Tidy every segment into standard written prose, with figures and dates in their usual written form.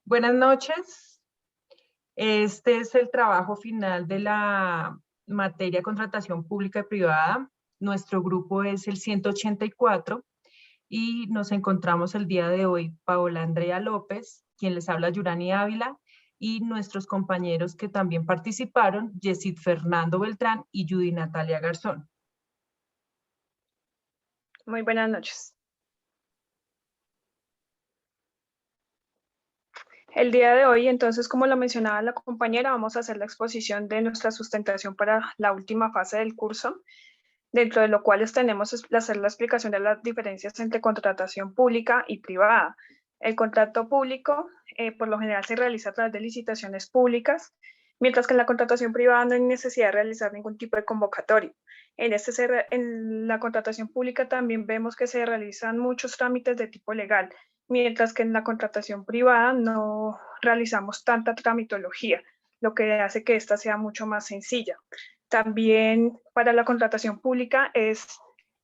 Buenas noches. Este es el trabajo final de la materia contratación pública y privada. Nuestro grupo es el 184 y nos encontramos el día de hoy Paola Andrea López, quien les habla Yurani Ávila, y nuestros compañeros que también participaron, Yesid Fernando Beltrán y Judy Natalia Garzón. Muy buenas noches. El día de hoy, entonces, como lo mencionaba la compañera, vamos a hacer la exposición de nuestra sustentación para la última fase del curso, dentro de lo cual tenemos hacer la explicación de las diferencias entre contratación pública y privada. El contrato público, por lo general, se realiza a través de licitaciones públicas, mientras que en la contratación privada no hay necesidad de realizar ningún tipo de convocatorio. En la contratación pública también vemos que se realizan muchos trámites de tipo legal, mientras que en la contratación privada no realizamos tanta tramitología, lo que hace que esta sea mucho más sencilla. También para la contratación pública es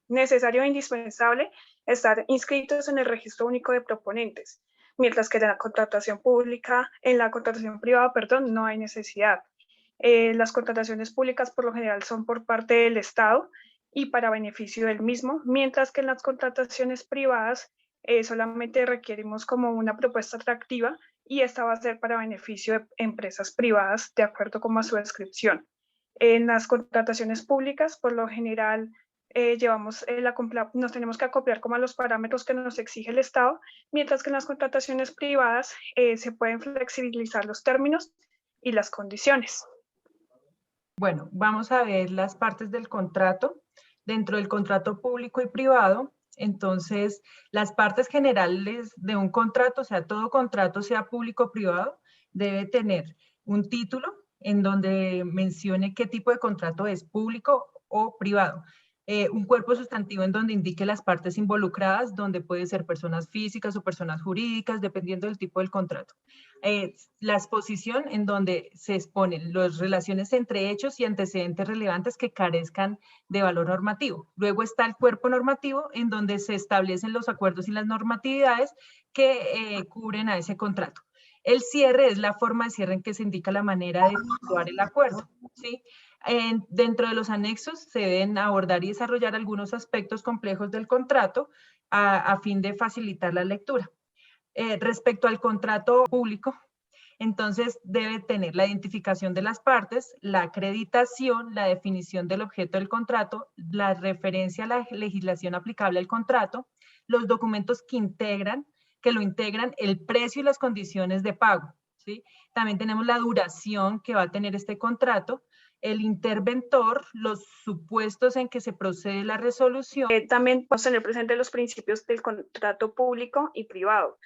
necesario e indispensable estar inscritos en el registro único de proponentes, mientras que en la contratación privada, no hay necesidad. Las contrataciones públicas por lo general son por parte del Estado y para beneficio del mismo, mientras que en las contrataciones privadas solamente requerimos como una propuesta atractiva y esta va a ser para beneficio de empresas privadas de acuerdo con su descripción. En las contrataciones públicas, por lo general, nos tenemos que acoplar como a los parámetros que nos exige el Estado, mientras que en las contrataciones privadas se pueden flexibilizar los términos y las condiciones. Bueno, vamos a ver las partes del contrato. Dentro del contrato público y privado, entonces, las partes generales de un contrato, o sea, todo contrato, sea público o privado, debe tener un título en donde mencione qué tipo de contrato es, público o privado. Un cuerpo sustantivo en donde indique las partes involucradas, donde puede ser personas físicas o personas jurídicas, dependiendo del tipo del contrato. La exposición en donde se exponen las relaciones entre hechos y antecedentes relevantes que carezcan de valor normativo. Luego está el cuerpo normativo en donde se establecen los acuerdos y las normatividades que cubren a ese contrato. El cierre es la forma de cierre en que se indica la manera de efectuar el acuerdo, ¿sí? Dentro de los anexos se deben abordar y desarrollar algunos aspectos complejos del contrato a fin de facilitar la lectura. Respecto al contrato público, entonces debe tener la identificación de las partes, la acreditación, la definición del objeto del contrato, la referencia a la legislación aplicable al contrato, los documentos que lo integran, el precio y las condiciones de pago, ¿sí? También tenemos la duración que va a tener este contrato, el interventor, los supuestos en que se procede la resolución. También podemos tener presente los principios del contrato público y privado.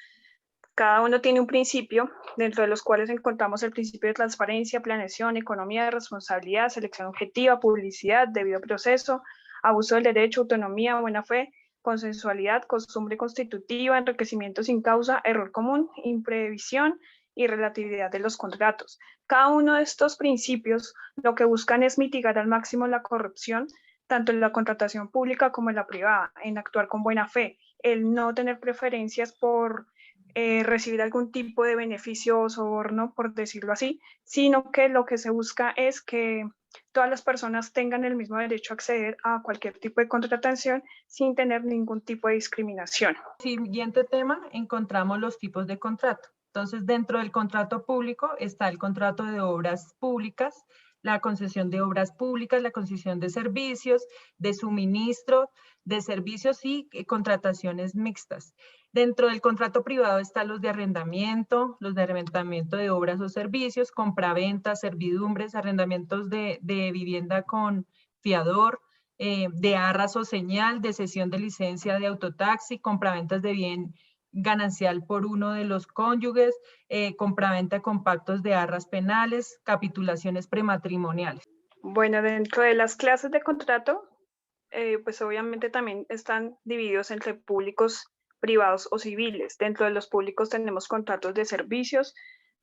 Cada uno tiene un principio, dentro de los cuales encontramos el principio de transparencia, planeación, economía de responsabilidad, selección objetiva, publicidad, debido proceso, abuso del derecho, autonomía, buena fe, consensualidad, costumbre constitutiva, enriquecimiento sin causa, error común, imprevisión y relatividad de los contratos. Cada uno de estos principios lo que buscan es mitigar al máximo la corrupción, tanto en la contratación pública como en la privada, en actuar con buena fe, el no tener preferencias por recibir algún tipo de beneficio o soborno, por decirlo así, sino que lo que se busca es que todas las personas tengan el mismo derecho a acceder a cualquier tipo de contratación sin tener ningún tipo de discriminación. Siguiente tema, encontramos los tipos de contrato. Entonces, dentro del contrato público está el contrato de obras públicas, la concesión de obras públicas, la concesión de servicios, de suministro, de servicios y contrataciones mixtas. Dentro del contrato privado están los de arrendamiento de obras o servicios, compraventa, servidumbres, arrendamientos de vivienda con fiador, de arras o señal, de cesión de licencia de autotaxi, compraventas de bien ganancial por uno de los cónyuges, compraventa con pactos de arras penales, capitulaciones prematrimoniales. Bueno, dentro de las clases de contrato, pues obviamente también están divididos entre públicos, privados o civiles. Dentro de los públicos tenemos contratos de servicios,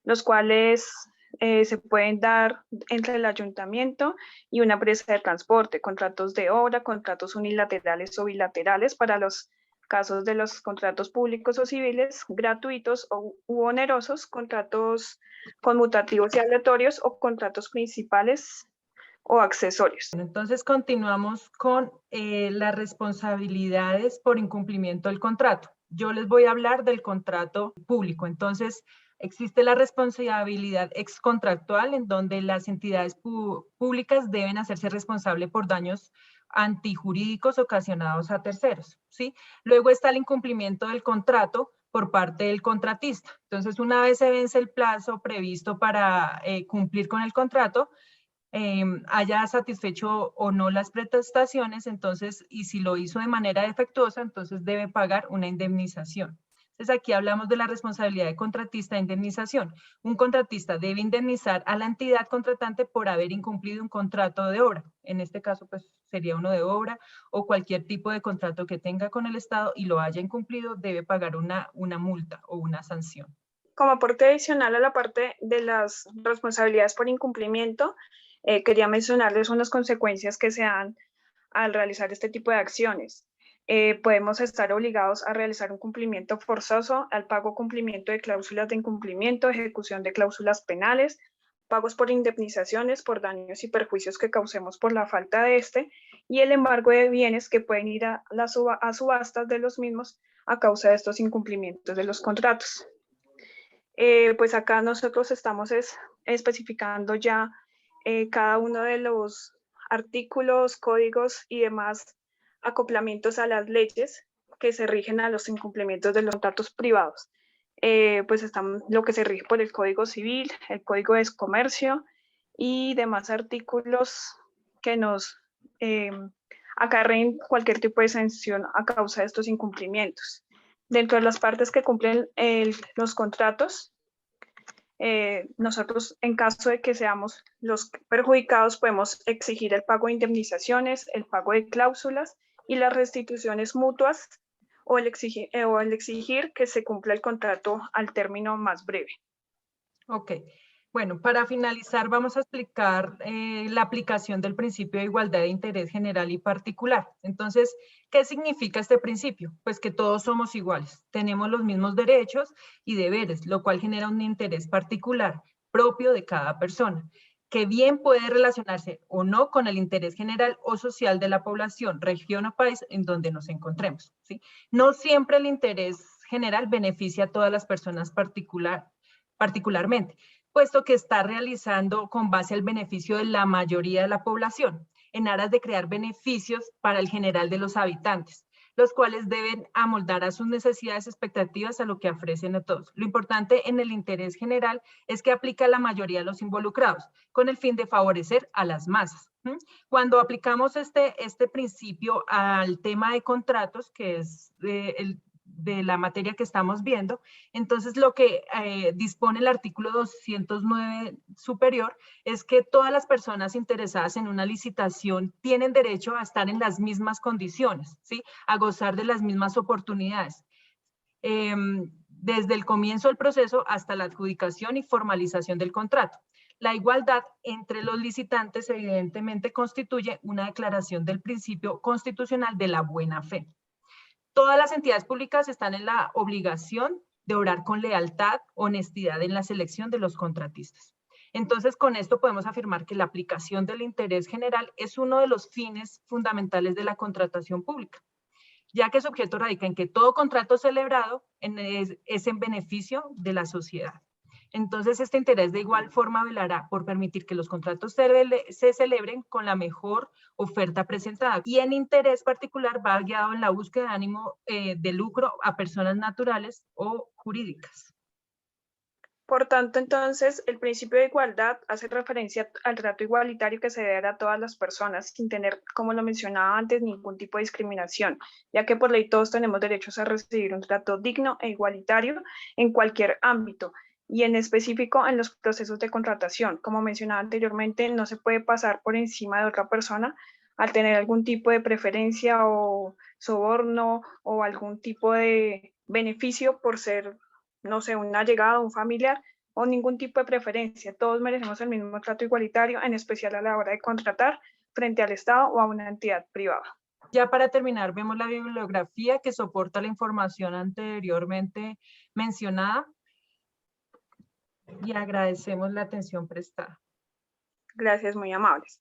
los cuales se pueden dar entre el ayuntamiento y una empresa de transporte, contratos de obra, contratos unilaterales o bilaterales para los casos de los contratos públicos o civiles, gratuitos u onerosos, contratos conmutativos y aleatorios o contratos principales o accesorios. Entonces continuamos con las responsabilidades por incumplimiento del contrato. Yo les voy a hablar del contrato público. Entonces, existe la responsabilidad excontractual en donde las entidades públicas deben hacerse responsables por daños antijurídicos ocasionados a terceros, ¿sí? Luego está el incumplimiento del contrato por parte del contratista. Entonces, una vez se vence el plazo previsto para cumplir con el contrato, haya satisfecho o no las prestaciones, entonces, y si lo hizo de manera defectuosa, entonces debe pagar una indemnización. Entonces, aquí hablamos de la responsabilidad de contratista de indemnización. Un contratista debe indemnizar a la entidad contratante por haber incumplido un contrato de obra. En este caso, pues, sería uno de obra o cualquier tipo de contrato que tenga con el Estado y lo haya incumplido, debe pagar una multa o una sanción. Como aporte adicional a la parte de las responsabilidades por incumplimiento, quería mencionarles unas consecuencias que se dan al realizar este tipo de acciones. Podemos estar obligados a realizar un cumplimiento forzoso, al pago cumplimiento de cláusulas de incumplimiento, ejecución de cláusulas penales, pagos por indemnizaciones por daños y perjuicios que causemos por la falta de y el embargo de bienes que pueden ir a subastas de los mismos a causa de estos incumplimientos de los contratos. Pues acá nosotros estamos especificando ya cada uno de los artículos, códigos y demás acoplamientos a las leyes que se rigen a los incumplimientos de los contratos privados. Pues están lo que se rige por el Código Civil, el Código de Comercio y demás artículos que nos acarreen cualquier tipo de sanción a causa de estos incumplimientos. Dentro de las partes que cumplen los contratos, nosotros, en caso de que seamos los perjudicados, podemos exigir el pago de indemnizaciones, el pago de cláusulas y las restituciones mutuas o el exigir que se cumpla el contrato al término más breve. Ok. Bueno, para finalizar vamos a explicar la aplicación del principio de igualdad de interés general y particular. Entonces, ¿qué significa este principio? Pues que todos somos iguales, tenemos los mismos derechos y deberes, lo cual genera un interés particular propio de cada persona, que bien puede relacionarse o no con el interés general o social de la población, región o país en donde nos encontremos, ¿sí? No siempre el interés general beneficia a todas las personas particularmente, puesto que está realizando con base al beneficio de la mayoría de la población, en aras de crear beneficios para el general de los habitantes, los cuales deben amoldar a sus necesidades, expectativas a lo que ofrecen a todos. Lo importante en el interés general es que aplica a la mayoría de los involucrados, con el fin de favorecer a las masas. Cuando aplicamos este principio al tema de contratos, que es de la materia que estamos viendo, entonces lo que dispone el artículo 209 superior es que todas las personas interesadas en una licitación tienen derecho a estar en las mismas condiciones, ¿sí? A gozar de las mismas oportunidades. Desde el comienzo del proceso hasta la adjudicación y formalización del contrato. La igualdad entre los licitantes evidentemente constituye una declaración del principio constitucional de la buena fe. Todas las entidades públicas están en la obligación de obrar con lealtad, honestidad en la selección de los contratistas. Entonces, con esto podemos afirmar que la aplicación del interés general es uno de los fines fundamentales de la contratación pública, ya que su objeto radica en que todo contrato celebrado es en beneficio de la sociedad. Entonces, este interés de igual forma velará por permitir que los contratos se celebren con la mejor oferta presentada. Y en interés particular va guiado en la búsqueda de ánimo de lucro a personas naturales o jurídicas. Por tanto, entonces, el principio de igualdad hace referencia al trato igualitario que se debe dar a todas las personas sin tener, como lo mencionaba antes, ningún tipo de discriminación, ya que por ley todos tenemos derechos a recibir un trato digno e igualitario en cualquier ámbito y en específico en los procesos de contratación. Como mencionaba anteriormente, no se puede pasar por encima de otra persona al tener algún tipo de preferencia o soborno o algún tipo de beneficio por ser, no sé, un allegado, un familiar o ningún tipo de preferencia. Todos merecemos el mismo trato igualitario, en especial a la hora de contratar frente al Estado o a una entidad privada. Ya para terminar, vemos la bibliografía que soporta la información anteriormente mencionada y agradecemos la atención prestada. Gracias, muy amables.